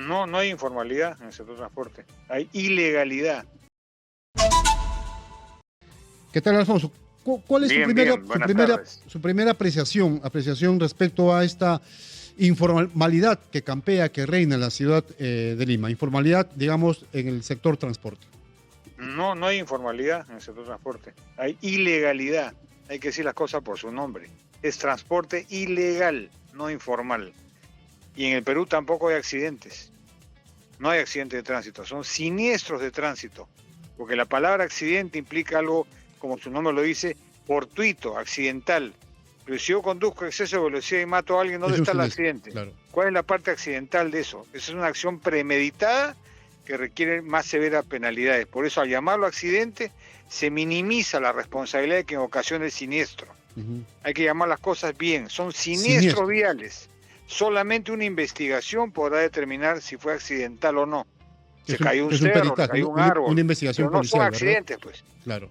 No, no hay informalidad en el sector transporte, hay ilegalidad. ¿Qué tal, Alfonso? ¿Cuál es Bien, bien, buenas tardes. su primera apreciación respecto a esta informalidad que campea, que reina en la ciudad de Lima? Informalidad, digamos, en el sector transporte. No, no hay informalidad en el sector transporte, hay ilegalidad. Hay que decir las cosas por su nombre. Es transporte ilegal, no informal. Y en el Perú tampoco hay accidentes. No hay accidentes de tránsito, son siniestros de tránsito. Porque la palabra accidente implica algo, como su nombre lo dice, fortuito, accidental. Pero si yo conduzco a exceso de velocidad y mato a alguien, ¿dónde está el accidente? Claro. ¿Cuál es la parte accidental de eso? Esa es una acción premeditada que requiere más severas penalidades. Por eso, al llamarlo accidente, se minimiza la responsabilidad de que en ocasiones es siniestro. Hay que llamar las cosas bien. Son siniestros viales. Solamente una investigación podrá determinar si fue accidental o no. Se cayó un cerro, se cayó un árbol. Una investigación pero no policial, son accidentes, ¿verdad? pues. Claro.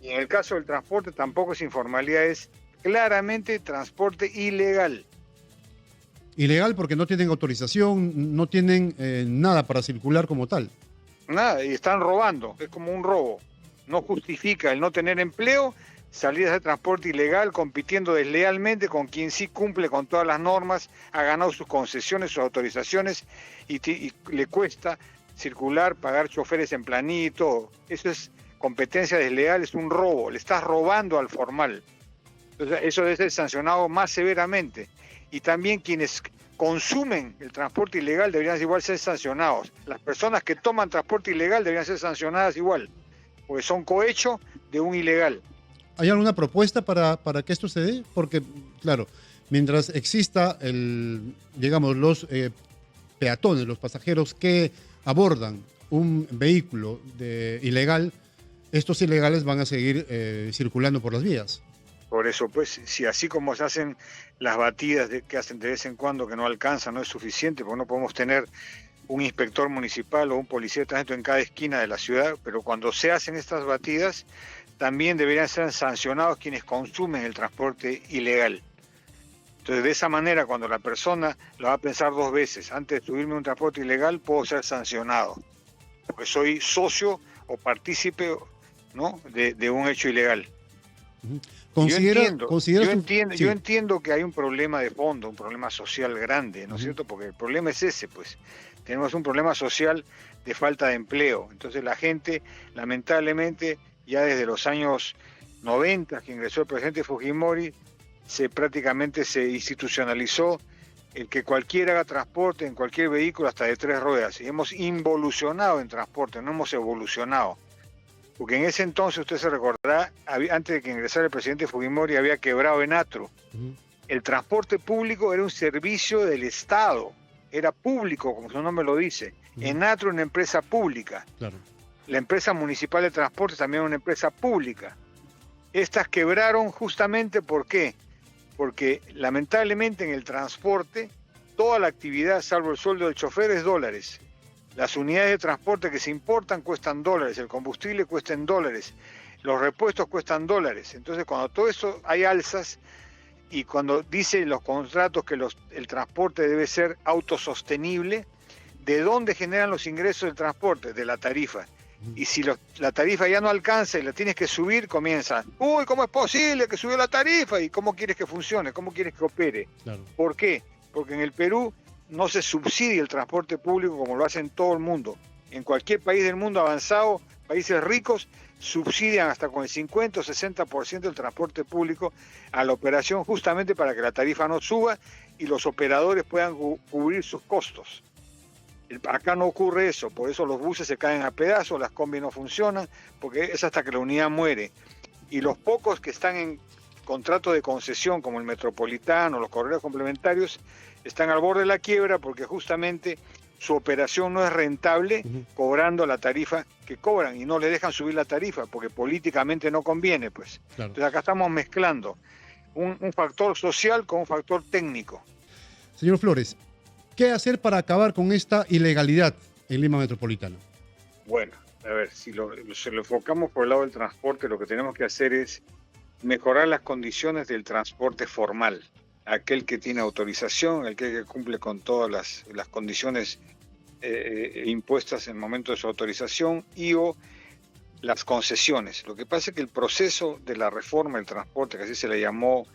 Y en el caso del transporte tampoco es informalidad, es claramente transporte ilegal. Ilegal porque no tienen autorización, no tienen nada para circular como tal. Nada, y están robando, es como un robo. No justifica el no tener empleo, salir de transporte ilegal, compitiendo deslealmente con quien sí cumple con todas las normas, ha ganado sus concesiones, sus autorizaciones, y le cuesta circular, pagar choferes en planito. Eso es competencia desleal, es un robo, le estás robando al formal. Entonces, eso debe ser sancionado más severamente. Y también quienes consumen el transporte ilegal deberían igual ser sancionados. Las personas que toman transporte ilegal deberían ser sancionadas igual, porque son cohecho de un ilegal. ¿Hay alguna propuesta para que esto se dé? Porque, claro, mientras exista digamos, los peatones, los pasajeros que abordan un vehículo ilegal, estos ilegales van a seguir circulando por las vías. Por eso, pues, si así como se hacen las batidas que hacen de vez en cuando, que no alcanzan, no es suficiente, porque no podemos tener un inspector municipal o un policía de tránsito en cada esquina de la ciudad, pero cuando se hacen estas batidas, también deberían ser sancionados quienes consumen el transporte ilegal. Entonces, de esa manera, cuando la persona lo va a pensar dos veces, antes de subirme a un transporte ilegal, puedo ser sancionado, porque soy socio o partícipe, ¿no?, de un hecho ilegal. Yo entiendo que hay un problema de fondo, un problema social grande, ¿no es cierto? Porque el problema es ese, pues. Tenemos un problema social de falta de empleo. Entonces la gente, lamentablemente, ya desde los años 90, que ingresó el presidente Fujimori, prácticamente se institucionalizó el que cualquiera haga transporte en cualquier vehículo hasta de 3 ruedas. Y hemos involucionado en transporte, no hemos evolucionado. Porque en ese entonces, usted se recordará, antes de que ingresara el presidente Fujimori, había quebrado Enatro. El transporte público era un servicio del Estado, era público, como su nombre lo dice. Enatro es una empresa pública. Claro. La empresa municipal de transporte también es una empresa pública. Estas quebraron justamente, ¿por qué? Porque lamentablemente en el transporte, toda la actividad, salvo el sueldo del chofer, es dólares. Las unidades de transporte que se importan cuestan dólares, el combustible cuesta en dólares, los repuestos cuestan dólares. Entonces, cuando todo eso hay alzas y cuando dicen los contratos que el transporte debe ser autosostenible, ¿de dónde generan los ingresos del transporte? De la tarifa. Y si la tarifa ya no alcanza y la tienes que subir, comienzan, uy, ¿cómo es posible que subió la tarifa? ¿Y cómo quieres que funcione? ¿Cómo quieres que opere? Claro. ¿Por qué? Porque en el Perú no se subsidia el transporte público como lo hace en todo el mundo. En cualquier país del mundo avanzado, países ricos, subsidian hasta con el 50 o 60% del transporte público a la operación, justamente para que la tarifa no suba y los operadores puedan cubrir sus costos. Acá no ocurre eso, por eso los buses se caen a pedazos, las combis no funcionan, porque es hasta que la unidad muere. Y los pocos que están en contrato de concesión, como el Metropolitano, los corredores complementarios, están al borde de la quiebra porque justamente su operación no es rentable cobrando la tarifa que cobran y no le dejan subir la tarifa porque políticamente no conviene, pues. Claro. Entonces acá estamos mezclando un factor social con un factor técnico. Señor Flores, ¿qué hacer para acabar con esta ilegalidad en Lima Metropolitana? Bueno, a ver, si lo enfocamos por el lado del transporte, lo que tenemos que hacer es mejorar las condiciones del transporte formal. aquel que tiene autorización, aquel que cumple con todas las condiciones impuestas en el momento de su autorización y o las concesiones. Lo que pasa es que el proceso de la reforma del transporte, que así se le llamó,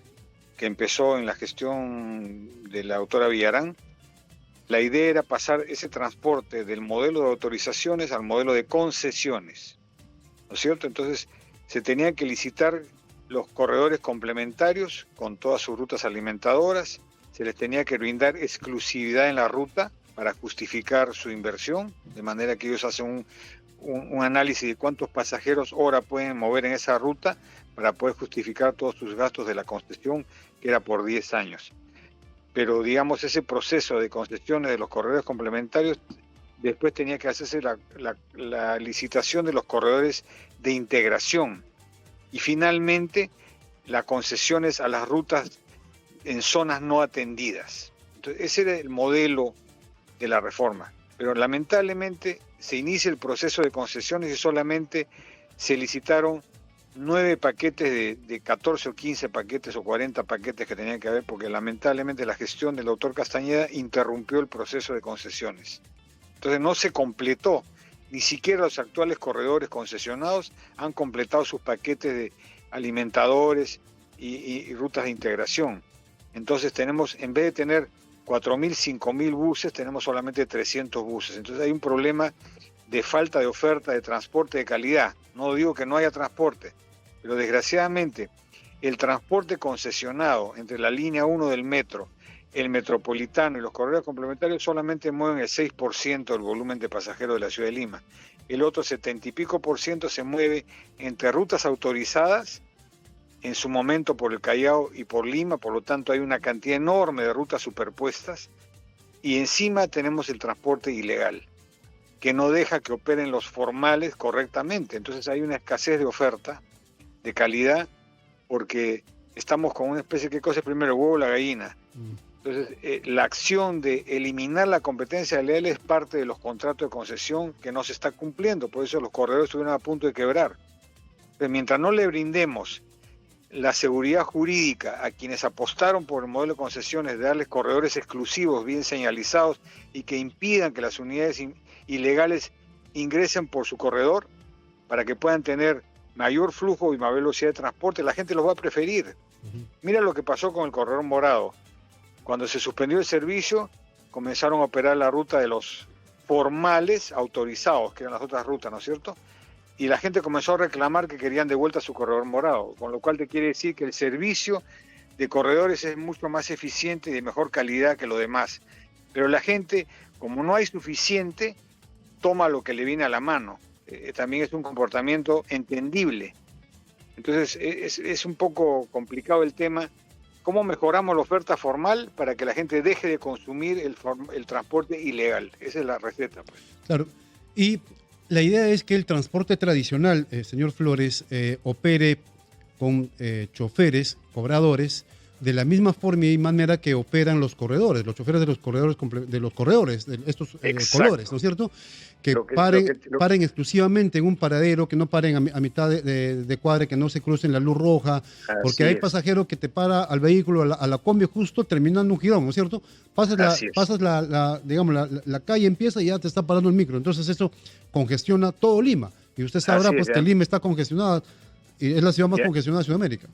que empezó en la gestión de la doctora Villarán, la idea era pasar ese transporte del modelo de autorizaciones al modelo de concesiones, ¿no es cierto? Entonces se tenían que licitar los corredores complementarios con todas sus rutas alimentadoras, se les tenía que brindar exclusividad en la ruta para justificar su inversión, de manera que ellos hacen un análisis de cuántos pasajeros hora pueden mover en esa ruta para poder justificar todos sus gastos de la concesión, que era por 10 años. Pero digamos, ese proceso de concesiones de los corredores complementarios, después tenía que hacerse la licitación de los corredores de integración y finalmente las concesiones a las rutas en zonas no atendidas. Entonces, ese era el modelo de la reforma, pero lamentablemente se inicia el proceso de concesiones y solamente se licitaron 9 paquetes de 14 o 15 paquetes o 40 paquetes que tenían que haber, porque lamentablemente la gestión del doctor Castañeda interrumpió el proceso de concesiones. Entonces no se completó, ni siquiera los actuales corredores concesionados han completado sus paquetes de alimentadores y rutas de integración. Entonces tenemos, en vez de tener 4.000, 5.000 buses, tenemos solamente 300 buses. Entonces hay un problema de falta de oferta de transporte de calidad. No digo que no haya transporte, pero desgraciadamente el transporte concesionado entre la línea 1 del metro, el metropolitano y los corredores complementarios solamente mueven el 6% del volumen de pasajeros de la ciudad de Lima. El otro 70 y pico % se mueve entre rutas autorizadas, en su momento por el Callao y por Lima, por lo tanto hay una cantidad enorme de rutas superpuestas y encima tenemos el transporte ilegal, que no deja que operen los formales correctamente. Entonces hay una escasez de oferta, de calidad, porque estamos con una especie de cosa, primero el huevo o la gallina. Entonces la acción de eliminar la competencia leal es parte de los contratos de concesión que no se está cumpliendo, por eso los corredores estuvieron a punto de quebrar. Pero mientras no le brindemos la seguridad jurídica a quienes apostaron por el modelo de concesiones, de darles corredores exclusivos bien señalizados y que impidan que las unidades ilegales ingresen por su corredor para que puedan tener mayor flujo y mayor velocidad de transporte, la gente los va a preferir. Mira lo que pasó con el corredor morado. Cuando se suspendió el servicio, comenzaron a operar la ruta de los formales autorizados, que eran las otras rutas, ¿no es cierto? Y la gente comenzó a reclamar que querían de vuelta su corredor morado, con lo cual te quiere decir que el servicio de corredores es mucho más eficiente y de mejor calidad que lo demás. Pero la gente, como no hay suficiente, toma lo que le viene a la mano. También es un comportamiento entendible. Entonces es un poco complicado el tema. ¿Cómo mejoramos la oferta formal para que la gente deje de consumir el transporte ilegal? Esa es la receta, pues. Claro. Y la idea es que el transporte tradicional, señor Flores, opere con choferes, cobradores, de la misma forma y manera que operan los corredores, los choferes de los corredores, de estos colores, ¿no es cierto? Que paren exclusivamente en un paradero, que no paren a mitad de cuadra, que no se crucen la luz roja, porque hay pasajeros que te para al vehículo, a la combi justo terminando un girón, ¿no es cierto? Pasas la calle, empieza y ya te está parando el micro. Entonces eso congestiona todo Lima. Y usted sabrá que Lima está congestionada y es la ciudad más congestionada de Sudamérica.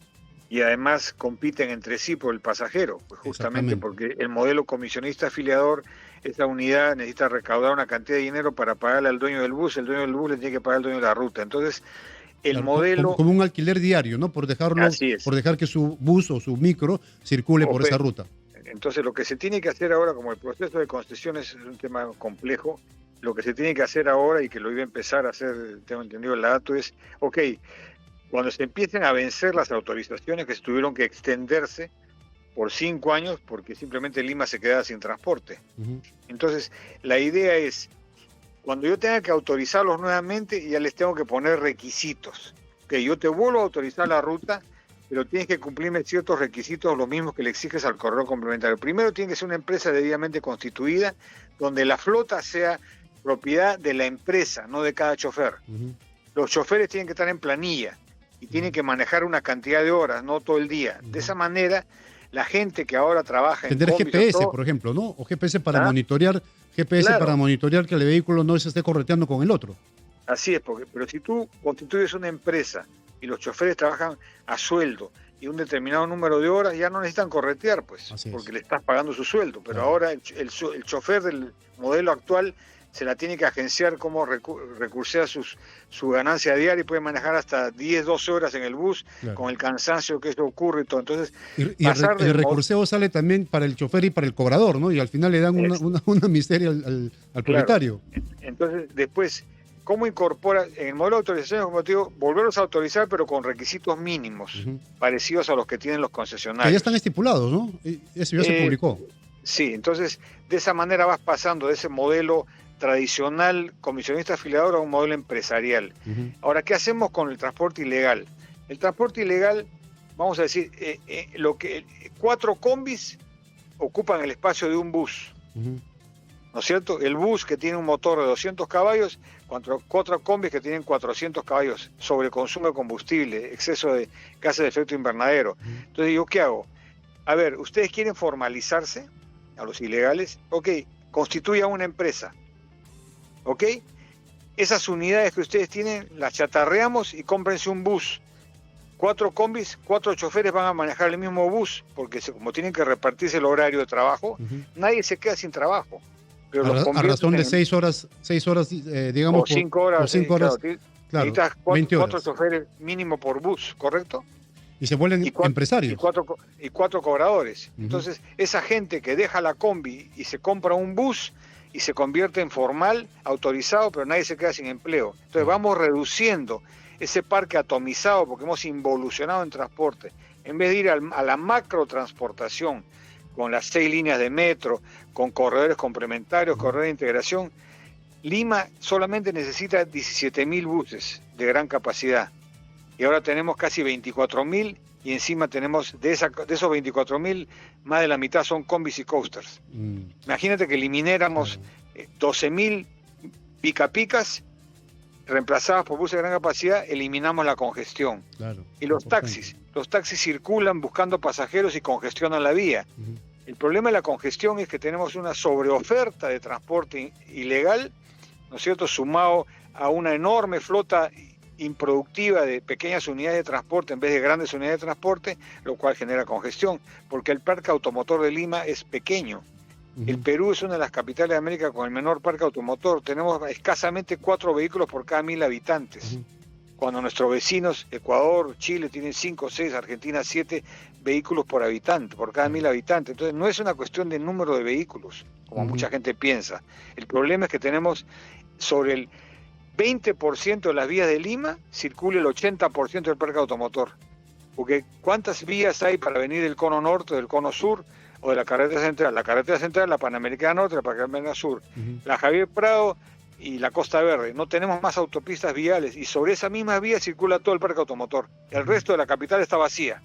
Y además compiten entre sí por el pasajero, pues justamente porque el modelo comisionista afiliador, esa unidad necesita recaudar una cantidad de dinero para pagarle al dueño del bus, el dueño del bus le tiene que pagar al dueño de la ruta. Entonces, el modelo... Como un alquiler diario, ¿no? Por dejar que su bus o su micro circule por esa ruta. Entonces, lo que se tiene que hacer ahora, como el proceso de concesiones es un tema complejo, lo que se tiene que hacer ahora, y que lo iba a empezar a hacer, tengo entendido el dato, es, cuando se empiecen a vencer las autorizaciones que tuvieron que extenderse por 5 años porque simplemente Lima se quedaba sin transporte. Entonces, la idea es, cuando yo tenga que autorizarlos nuevamente, ya les tengo que poner requisitos. Que yo te vuelvo a autorizar la ruta, pero tienes que cumplirme ciertos requisitos, los mismos que le exiges al corredor complementario. Primero tiene que ser una empresa debidamente constituida, donde la flota sea propiedad de la empresa, no de cada chofer. Los choferes tienen que estar en planilla y tienen que manejar una cantidad de horas, no todo el día. De esa manera, la gente que ahora trabaja en Tener combis, GPS, todo, por ejemplo, ¿no? O GPS para ¿ah? monitorear, Claro, que el vehículo no se esté correteando con el otro. así es, pero si tú constituyes una empresa y los choferes trabajan a sueldo y un determinado número de horas, ya no necesitan corretear, pues, Así es. porque le estás pagando su sueldo. Pero Claro. ahora el chofer del modelo actual se la tiene que agenciar como recursea su ganancia diaria y puede manejar hasta 10, 12 horas en el bus Claro. con el cansancio que eso ocurre y todo. Entonces, Y pasar el recurseo sale también para el chofer y para el cobrador, ¿no? Y al final le dan una miseria al claro. propietario. Entonces, después, ¿cómo incorpora en el modelo de autorización, como te digo, volverlos a autorizar, pero con requisitos mínimos, parecidos a los que tienen los Que concesionarios? ya están estipulados, ¿no? Eso ya se publicó. Sí, entonces, de esa manera vas pasando de ese modelo tradicional comisionista afiliador a un modelo empresarial. Ahora, ¿qué hacemos con el transporte ilegal? El transporte ilegal, vamos a decir, 4 combis ocupan el espacio de un bus. ¿No es cierto? El bus que tiene un motor de 200 caballos, 4 combis que tienen 400 caballos, sobreconsumo de combustible, exceso de gases de efecto invernadero. Entonces, ¿yo qué hago? A ver, ¿ustedes quieren formalizarse a los ilegales? Ok, constituyan una empresa. ¿Ok? Esas unidades que ustedes tienen las chatarreamos y cómprense un bus. 4 combis, 4 choferes van a manejar el mismo bus, porque como tienen que repartirse el horario de trabajo, nadie se queda sin trabajo. Pero A razón de 6 horas, digamos, o 5 horas, por 5 horas, claro, necesitas 20 horas. 4 choferes mínimo por bus, ¿correcto? Y se vuelven empresarios. Y 4 cobradores. Entonces, esa gente que deja la combi y se compra un bus y se convierte en formal, autorizado, pero nadie se queda sin empleo. Entonces, vamos reduciendo ese parque atomizado porque hemos involucionado en transporte. En vez de ir a la macro transportación, con las 6 líneas de metro, con corredores complementarios, corredores de integración, Lima solamente necesita 17.000 buses de gran capacidad. Y ahora tenemos casi 24.000 y encima tenemos, de esos 24.000, más de la mitad son combis y coasters. Imagínate que elimináramos 12.000 pica-picas reemplazadas por buses de gran capacidad, eliminamos la congestión. Claro, y los taxis circulan buscando pasajeros y congestionan la vía. El problema de la congestión es que tenemos una sobreoferta de transporte ilegal, ¿no es cierto?, sumado a una enorme flota improductiva de pequeñas unidades de transporte en vez de grandes unidades de transporte, lo cual genera congestión, porque el parque automotor de Lima es pequeño. El Perú es una de las capitales de América con el menor parque automotor. Tenemos escasamente 4 vehículos por cada 1.000 habitantes. Cuando nuestros vecinos, Ecuador, Chile, tienen 5, 6, Argentina 7 vehículos por habitante, por cada 1.000 habitantes. Entonces no es una cuestión de número de vehículos, como mucha gente piensa. El problema es que tenemos sobre el 20% de las vías de Lima circula el 80% del parque automotor. Porque ¿cuántas vías hay para venir del cono norte, del cono sur o de la carretera central? La carretera central, la Panamericana Norte, la Panamericana Sur, la Javier Prado y la Costa Verde. No tenemos más autopistas viales y sobre esa misma vía circula todo el parque automotor. El resto de la capital está vacía.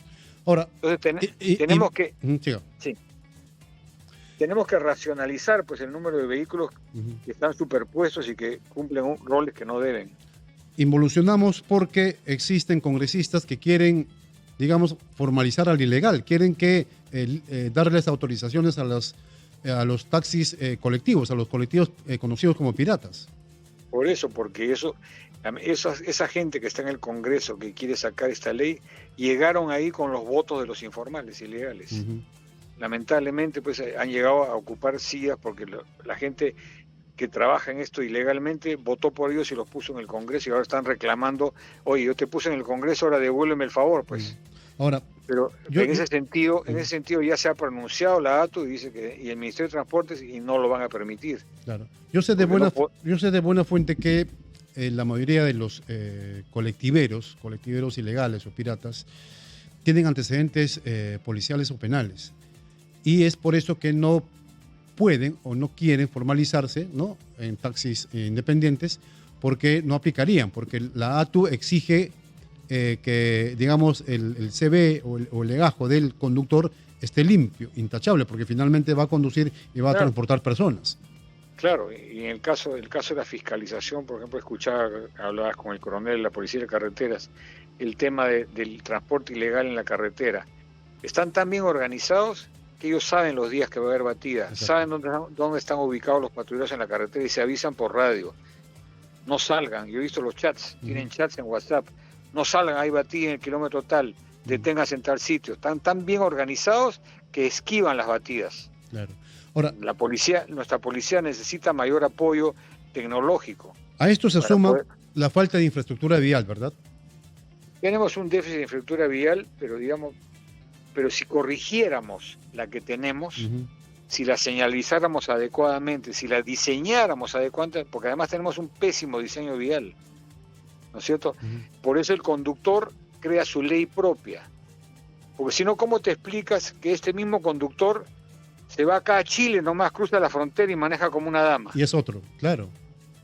Ahora, entonces tenemos que... Sí. Tenemos que racionalizar pues el número de vehículos que están superpuestos y que cumplen roles que no deben. Involucionamos porque existen congresistas que quieren, digamos, formalizar al ilegal, quieren que darles autorizaciones a los taxis colectivos, a los colectivos conocidos como piratas. Por eso, porque esa gente que está en el Congreso que quiere sacar esta ley, llegaron ahí con los votos de los informales ilegales. Lamentablemente pues han llegado a ocupar sillas porque la gente que trabaja en esto ilegalmente votó por ellos y los puso en el Congreso y ahora están reclamando, oye, yo te puse en el Congreso, ahora devuélveme el favor, pues. Ahora, pero en ese sentido ya se ha pronunciado la ATU y dice que y el Ministerio de Transportes y no lo van a permitir. Claro. Yo sé de buena fuente que la mayoría de los colectiveros ilegales o piratas tienen antecedentes policiales o penales. Y es por eso que no pueden o no quieren formalizarse, ¿no?, en taxis independientes, porque no aplicarían, porque la ATU exige que, digamos, el CV o el legajo del conductor esté limpio, intachable, porque finalmente va a conducir y va a transportar personas. Claro, y en el caso de la fiscalización, por ejemplo, hablabas con el coronel de la Policía de Carreteras, el tema del transporte ilegal en la carretera. están tan bien organizados que ellos saben los días que va a haber batida, Exacto. saben dónde están ubicados los patrulleros en la carretera y se avisan por radio. No salgan, yo he visto los chats, tienen chats en WhatsApp, no salgan, hay batida en el kilómetro tal, deténganse en tal sitio. Están tan bien organizados que esquivan las batidas. Claro. Ahora, nuestra policía necesita mayor apoyo tecnológico. a esto se suma poder... la falta de infraestructura vial, ¿verdad? Tenemos un déficit de infraestructura vial, pero si corrigiéramos la que tenemos, si la señalizáramos adecuadamente, si la diseñáramos adecuadamente, porque además tenemos un pésimo diseño vial, ¿no es cierto? Por eso el conductor crea su ley propia. Porque si no, ¿cómo te explicas que este mismo conductor se va acá a Chile, nomás cruza la frontera y maneja como una dama? Y es otro, claro.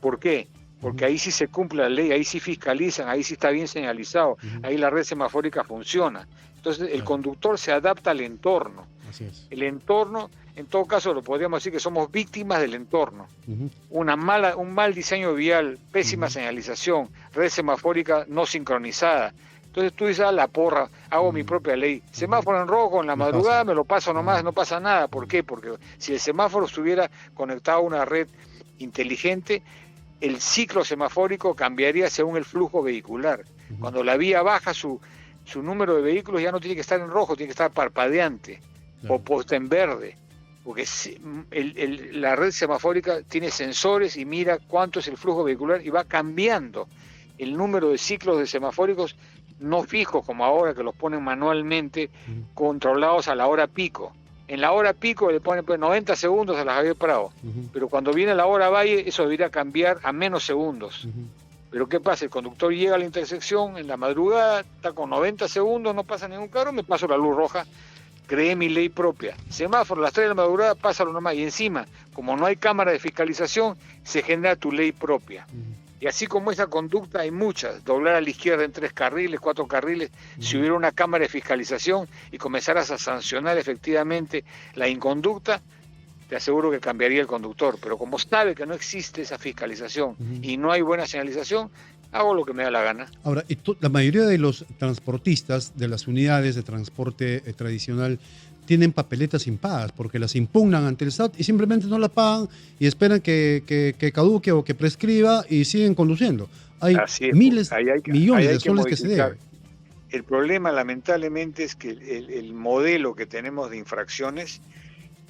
¿Por qué? Porque ahí sí se cumple la ley, ahí sí fiscalizan, ahí sí está bien señalizado, ahí la red semafórica funciona. Entonces el conductor se adapta al entorno. Así es. El entorno, en todo caso, lo podríamos decir que somos víctimas del entorno. Un mal diseño vial, pésima señalización, red semafórica no sincronizada. Entonces tú dices, la porra, hago mi propia ley. Semáforo en rojo en la madrugada, me lo paso nomás, no pasa nada. ¿Por qué? Porque si el semáforo estuviera conectado a una red inteligente, el ciclo semafórico cambiaría según el flujo vehicular. Cuando la vía baja, su número de vehículos ya no tiene que estar en rojo, tiene que estar parpadeante o puesta en verde. Porque la red semafórica tiene sensores y mira cuánto es el flujo vehicular y va cambiando el número de ciclos de semafóricos no fijos como ahora, que los ponen manualmente, controlados a la hora pico. En la hora pico le ponen 90 segundos a la Javier Prado, pero cuando viene la hora valle, eso debería cambiar a menos segundos. Pero ¿qué pasa? El conductor llega a la intersección en la madrugada, está con 90 segundos, no pasa ningún carro, me paso la luz roja, creé mi ley propia. Semáforo, a las 3 de la madrugada, pásalo nomás. Y encima, como no hay cámara de fiscalización, se genera tu ley propia. Y así como esa conducta hay muchas, doblar a la izquierda en 3 carriles, 4 carriles, si hubiera una cámara de fiscalización y comenzaras a sancionar efectivamente la inconducta, te aseguro que cambiaría el conductor. Pero como sabe que no existe esa fiscalización y no hay buena señalización, hago lo que me da la gana. Ahora, la mayoría de los transportistas de las unidades de transporte tradicional tienen papeletas impagas porque las impugnan ante el SAT y simplemente no la pagan y esperan que caduque o que prescriba y siguen conduciendo. Hay millones de soles que se deben. El problema, lamentablemente, es que el modelo que tenemos de infracciones,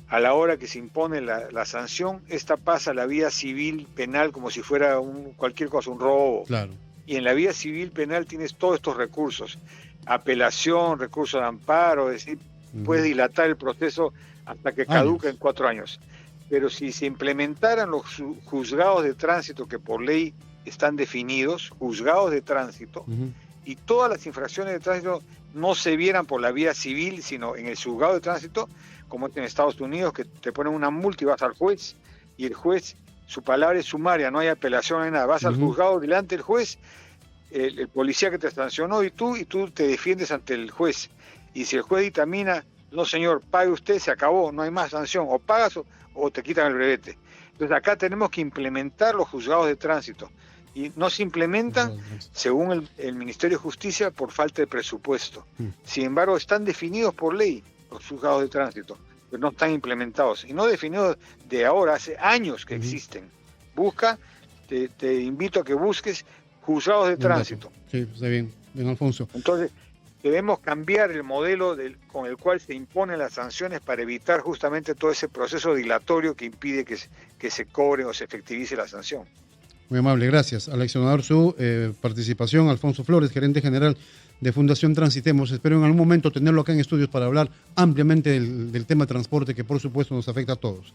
a la hora que se impone la sanción, esta pasa a la vía civil penal como si fuera cualquier cosa, un robo. Claro. Y en la vía civil penal tienes todos estos recursos: apelación, recurso de amparo, es decir, puedes dilatar el proceso hasta que caduque en 4 años. Pero si se implementaran los juzgados de tránsito que por ley están definidos, juzgados de tránsito, y todas las infracciones de tránsito no se vieran por la vía civil, sino en el juzgado de tránsito, como en Estados Unidos, que te ponen una multa y vas al juez, y el juez, su palabra es sumaria, no hay apelación, no hay nada. Vas al juzgado delante del juez, el policía que te sancionó y tú te defiendes ante el juez. Y si el juez dictamina, no señor, pague usted, se acabó, no hay más sanción, o pagas o te quitan el brevete. Entonces acá tenemos que implementar los juzgados de tránsito. Y no se implementan, según el Ministerio de Justicia, por falta de presupuesto. Sin embargo, están definidos por ley los juzgados de tránsito, pero no están implementados. Y no definidos de ahora, hace años que existen. Te invito a que busques juzgados de tránsito. Sí, está bien, Alfonso. Entonces, debemos cambiar el modelo con el cual se imponen las sanciones para evitar justamente todo ese proceso dilatorio que impide que se cobre o se efectivice la sanción. Muy amable, gracias. Al accionador su participación, Alfonso Flores, gerente general de Fundación Transitemos. Espero en algún momento tenerlo acá en estudios para hablar ampliamente del tema de transporte que por supuesto nos afecta a todos.